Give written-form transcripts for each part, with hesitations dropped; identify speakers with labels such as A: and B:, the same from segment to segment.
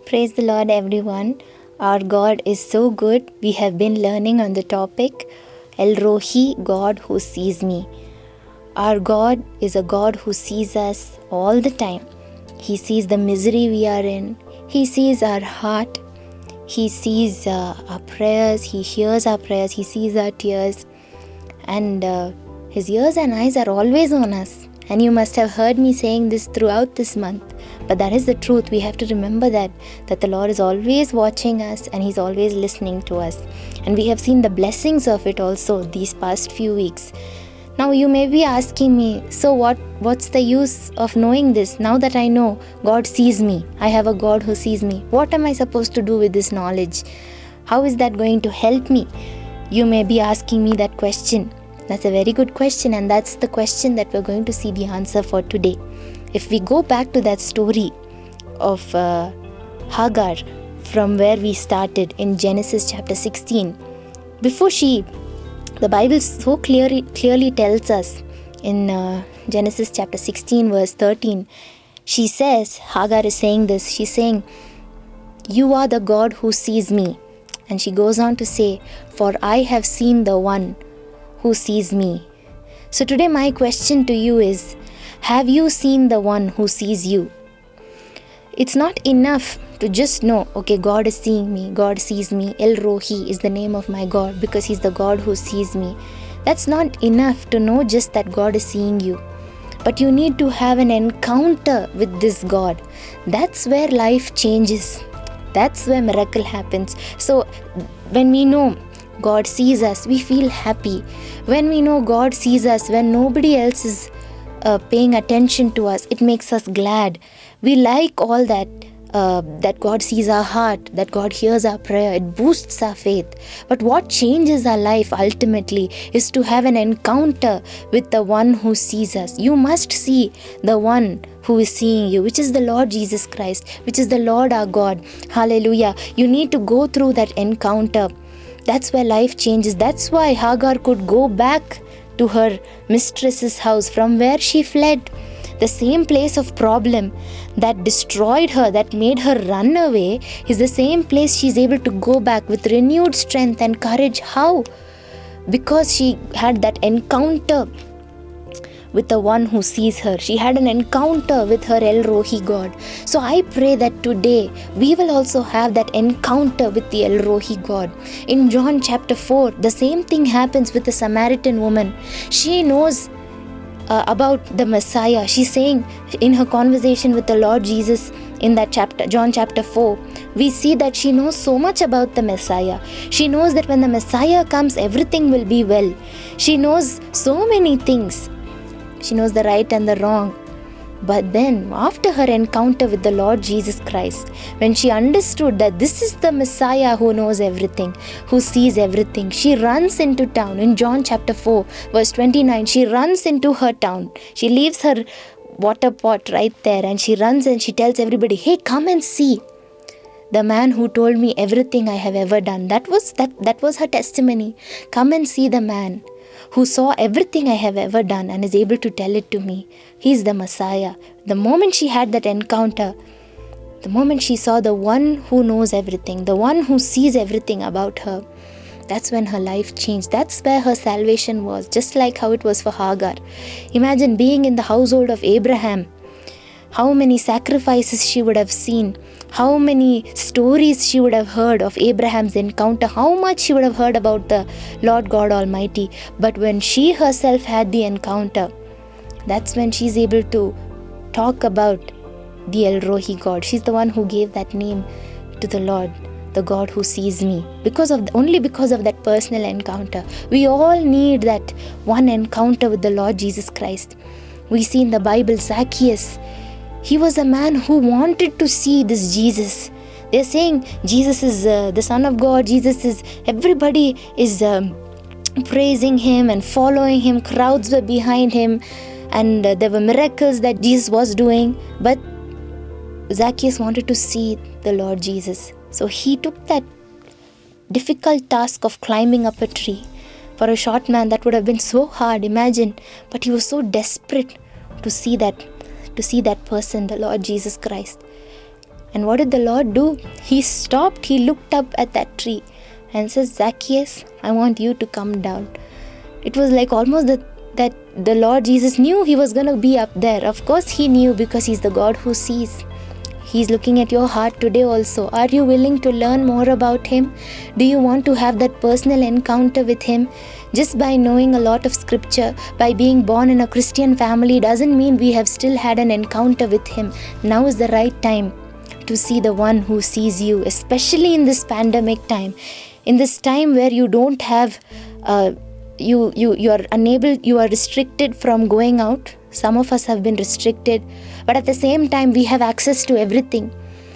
A: Praise the Lord, everyone. Our God is so good. We have been learning on the topic El Rohi, God who sees me. Our God is a God who sees us all the time. He sees the misery we are in. He sees our heart. He sees our prayers. He hears our prayers. He sees our tears. And His ears and eyes are always on us. And you must have heard me saying this throughout this month. But that is the truth. We have to remember that the Lord is always watching us and He's always listening to us. And we have seen the blessings of it also these past few weeks. Now you may be asking me, so what's the use of knowing this? Now that I know God sees me, I have a God who sees me, what am I supposed to do with this knowledge? How is that going to help me? You may be asking me that question. That's a very good question, and that's the question that we're going to see the answer for today. If we go back to that story of Hagar from where we started in Genesis chapter 16, the Bible so clearly tells us in Genesis chapter 16 verse 13, she says, Hagar is saying this, she's saying, "You are the God who sees me." And she goes on to say, "For I have seen the one who sees me." So today my question to you is, have you seen the one who sees you? It's not enough to just know, okay, God is seeing me, God sees me. El Rohi is the name of my God because He's the God who sees me. That's not enough to know just that God is seeing you. But you need to have an encounter with this God. That's where life changes. That's where miracle happens. So when we know God sees us, we feel happy. When we know God sees us, when nobody else is paying attention to us, it makes us glad. We like all that, that God sees our heart, that God hears our prayer. It boosts our faith. But what changes our life ultimately is to have an encounter with the one who sees us. You must see the one who is seeing you, which is the Lord Jesus Christ, which is the Lord our God. Hallelujah. You need to go through that encounter. That's where life changes. That's why Hagar could go back to her mistress's house from where she fled. The same place of problem that destroyed her, that made her run away, is the same place she's able to go back with renewed strength and courage. How? Because she had that encounter with the one who sees her. She had an encounter with her El Rohi God. So I pray that today we will also have that encounter with the El Rohi God. In John chapter 4, the same thing happens with the Samaritan woman. She knows about the Messiah. She's saying in her conversation with the Lord Jesus in that chapter, John chapter 4, we see that she knows so much about the Messiah. She knows that when the Messiah comes, everything will be well. She knows so many things. She knows the right and the wrong. But then, after her encounter with the Lord Jesus Christ, when she understood that this is the Messiah who knows everything, who sees everything, she runs into town. In John chapter 4, verse 29, she runs into her town. She leaves her water pot right there and she runs and she tells everybody, "Hey, come and see the man who told me everything I have ever done." That was her testimony. Come and see the man who saw everything I have ever done and is able to tell it to me. He's the Messiah. The moment she had that encounter, the moment she saw the one who knows everything, the one who sees everything about her, that's when her life changed. That's where her salvation was, just like how it was for Hagar. Imagine being in the household of Abraham. How many sacrifices she would have seen, how many stories she would have heard of Abraham's encounter, how much she would have heard about the Lord God Almighty. But when she herself had the encounter, that's when she's able to talk about the El Rohi God. She's the one who gave that name to the Lord, the God who sees me, only because of that personal encounter. We all need that one encounter with the Lord Jesus Christ. We see in the Bible Zacchaeus. He was a man who wanted to see this Jesus. They're saying Jesus is the Son of God. Everybody is praising Him and following Him. Crowds were behind Him and there were miracles that Jesus was doing. But Zacchaeus wanted to see the Lord Jesus. So he took that difficult task of climbing up a tree. For a short man, that would have been so hard, imagine. But he was so desperate to see that person, the Lord Jesus Christ. And what did the Lord do? He stopped, he looked up at that tree and says, Zacchaeus, I want you to come down. It was like almost that the Lord Jesus knew he was going to be up there. Of course he knew, because he's the God who sees. He's looking at your heart today also. Are you willing to learn more about him? Do you want to have that personal encounter with him? Just by knowing a lot of scripture, by being born in a Christian family, doesn't mean we have still had an encounter with him. Now is the right time to see the one who sees you, especially in this pandemic time. In this time where you don't have, you are unable, you are restricted from going out. Some of us have been restricted, but at the same time we have access to everything.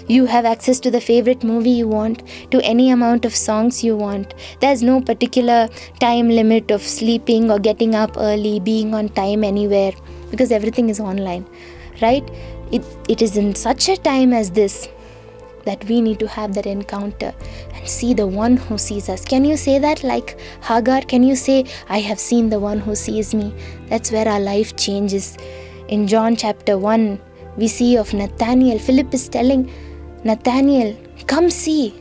A: You have access to the favorite movie you want, to any amount of songs you want. There's no particular time limit of sleeping or getting up early, being on time anywhere, because everything is online, right? It is in such a time as this that we need to have that encounter and see the one who sees us. Can you say that like Hagar? Can you say, I have seen the one who sees me? That's where our life changes. In John chapter 1, we see of Nathanael. Philip is telling Nathanael, come see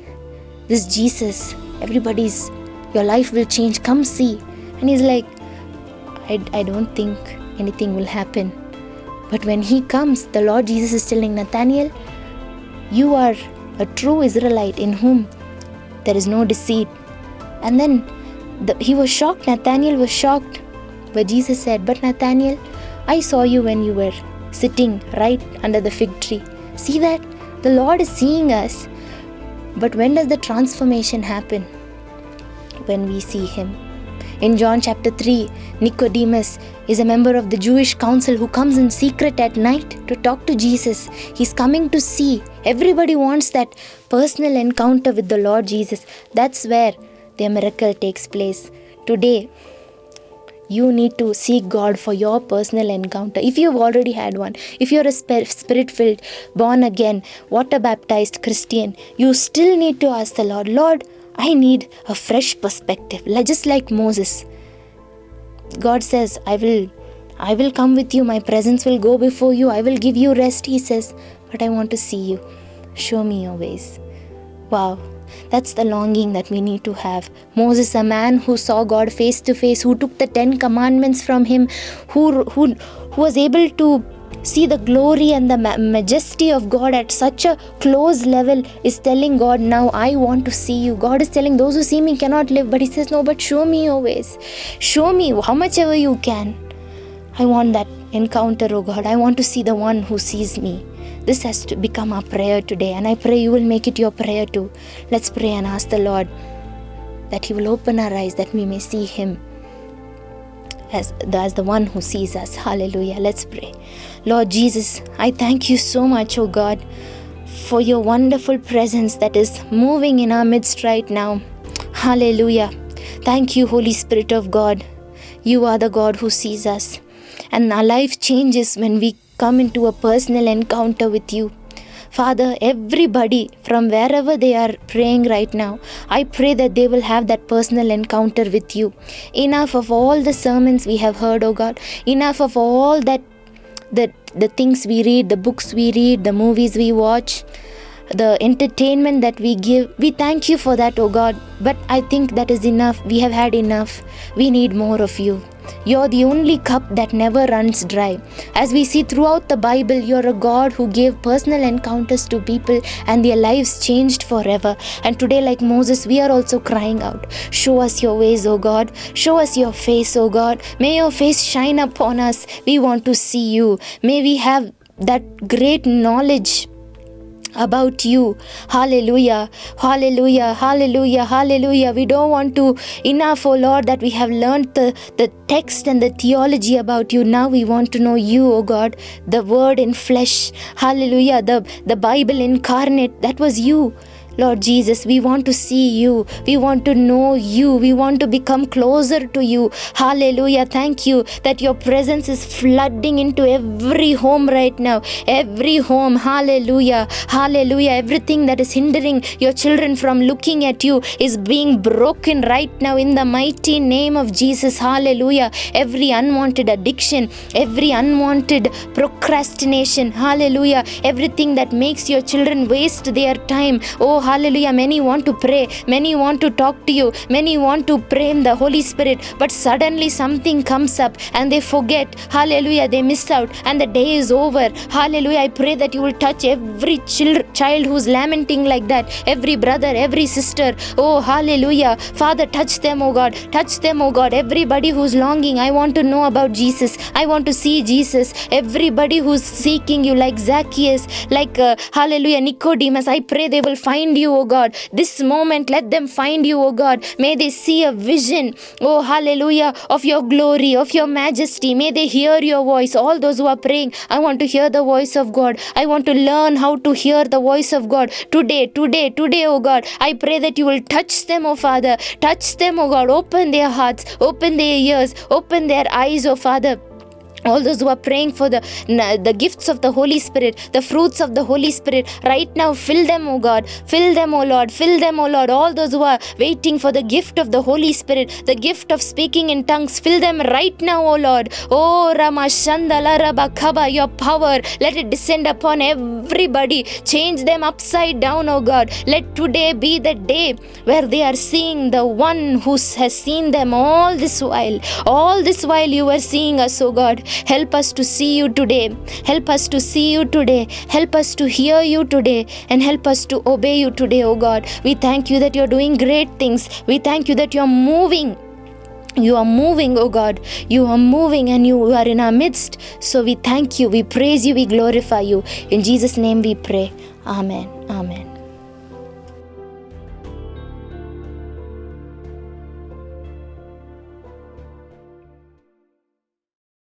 A: this Jesus. Your life will change. Come see. And he's like, I don't think anything will happen. But when he comes, the Lord Jesus is telling Nathanael, you are a true Israelite in whom there is no deceit. And then he was shocked. Nathanael was shocked. But Jesus said, but Nathanael, I saw you when you were sitting right under the fig tree. See that? The Lord is seeing us. But when does the transformation happen? When we see him. In John chapter 3, Nicodemus is a member of the Jewish council who comes in secret at night to talk to Jesus. He's coming to see. Everybody wants that personal encounter with the Lord Jesus. That's where the miracle takes place. Today, you need to seek God for your personal encounter. If you've already had one, if you're a spirit-filled, born again, water-baptized Christian, you still need to ask the Lord, Lord, I need a fresh perspective. Just like Moses. God says, I will come with you. My presence will go before you. I will give you rest, he says. But I want to see you. Show me your ways. Wow. That's the longing that we need to have. Moses, a man who saw God face to face, who took the 10 commandments from him, who was able to see the glory and the majesty of God at such a close level, is telling God, now I want to see you. God is telling, those who see me cannot live. But he says, no, but show me your ways. Show me how much ever you can. I want that encounter, oh God. I want to see the one who sees me. This has to become our prayer today, and I pray you will make it your prayer too. Let's pray and ask the Lord that he will open our eyes, that we may see him as the one who sees us. Hallelujah. Let's pray. Lord Jesus, I thank you so much, oh God, for your wonderful presence that is moving in our midst right now. Hallelujah. Thank you, Holy Spirit of God. You are the God who sees us. And our life changes when we come into a personal encounter with you. Father, everybody from wherever they are praying right now, I pray that they will have that personal encounter with you. Enough of all the sermons we have heard, oh God. Enough of all that, the things we read, the books we read, the movies we watch, the entertainment that we give. We thank you for that, oh God. But I think that is enough. We have had enough. We need more of you. You're the only cup that never runs dry. As we see throughout the Bible, you're a God who gave personal encounters to people and their lives changed forever. And today, like Moses, we are also crying out. Show us your ways, O God. Show us your face, O God. May your face shine upon us. We want to see you. May we have that great knowledge about you. Hallelujah, hallelujah, hallelujah, hallelujah. We don't want to enough, oh Lord, that we have learned the text and the theology about you. Now we want to know you, oh God, the word in flesh. Hallelujah, the Bible incarnate. That was you. Lord Jesus, we want to see you. We want to know you. We want to become closer to you. Hallelujah. Thank you that your presence is flooding into every home right now. Every home. Hallelujah. Hallelujah. Everything that is hindering your children from looking at you is being broken right now in the mighty name of Jesus. Hallelujah. Every unwanted addiction, every unwanted procrastination. Hallelujah. Everything that makes your children waste their time. Oh, hallelujah. Many want to pray. Many want to talk to you. Many want to pray in the Holy Spirit. But suddenly something comes up and they forget. Hallelujah. They miss out and the day is over. Hallelujah. I pray that you will touch every child who's lamenting like that. Every brother, every sister. Oh, hallelujah. Father, touch them, oh God. Touch them, oh God. Everybody who's longing. I want to know about Jesus. I want to see Jesus. Everybody who's seeking you, like Zacchaeus, like hallelujah, Nicodemus. I pray they will find you, oh God. This moment, let them find you, oh God. May they see a vision, oh hallelujah, of your glory, of your majesty. May they hear your voice. All those who are praying, I want to hear the voice of God. I want to learn how to hear the voice of God today, oh God. I pray that you will touch them, oh Father. Touch them, oh God. Open their hearts, open their ears, open their eyes, oh Father. All those who are praying for the gifts of the Holy Spirit, the fruits of the Holy Spirit, right now fill them, oh God. Fill them, oh Lord. Fill them, oh Lord. All those who are waiting for the gift of the Holy Spirit, the gift of speaking in tongues, fill them right now, oh Lord. Oh Rama Shandala Rabakaba, your power, let it descend upon everybody. Change them upside down, oh God. Let today be the day where they are seeing the one who has seen them all this while. All this while you were seeing us, oh God. Help us to see you today. Help us to see you today. Help us to hear you today. And help us to obey you today, oh God. We thank you that you're doing great things. We thank you that you're moving. You are moving, oh God. You are moving and you are in our midst. So we thank you. We praise you. We glorify you. In Jesus' name we pray. Amen. Amen.